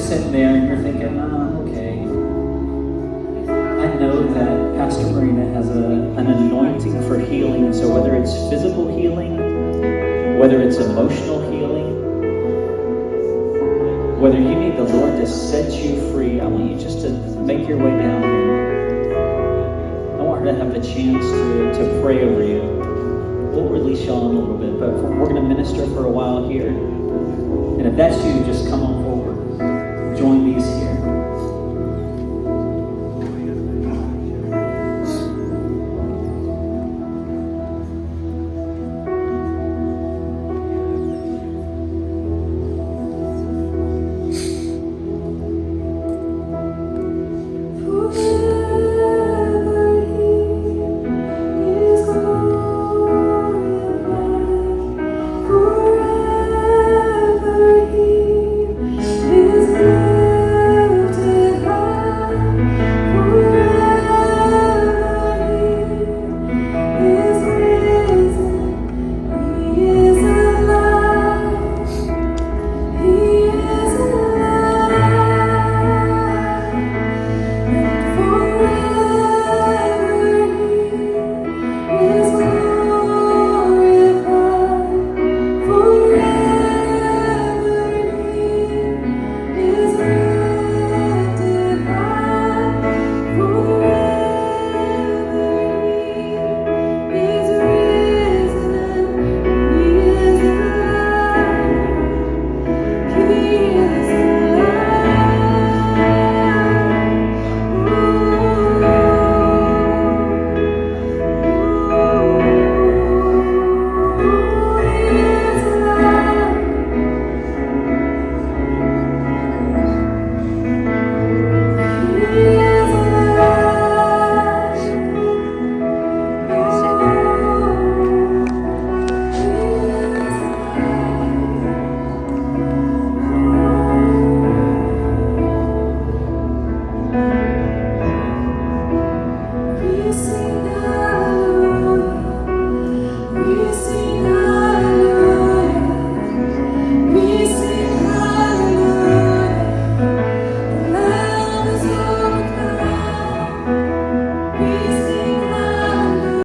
sitting there and you're thinking, oh, okay. I know that Pastor Marina has an anointing for healing. And so whether it's physical healing, whether it's emotional healing, whether you need the Lord to set you free, I want you just to make your way down here. I want her to have the chance to pray over you. We'll release y'all in a little bit, but we're going to minister for a while here. And if that's you, just come on forward. Join these here.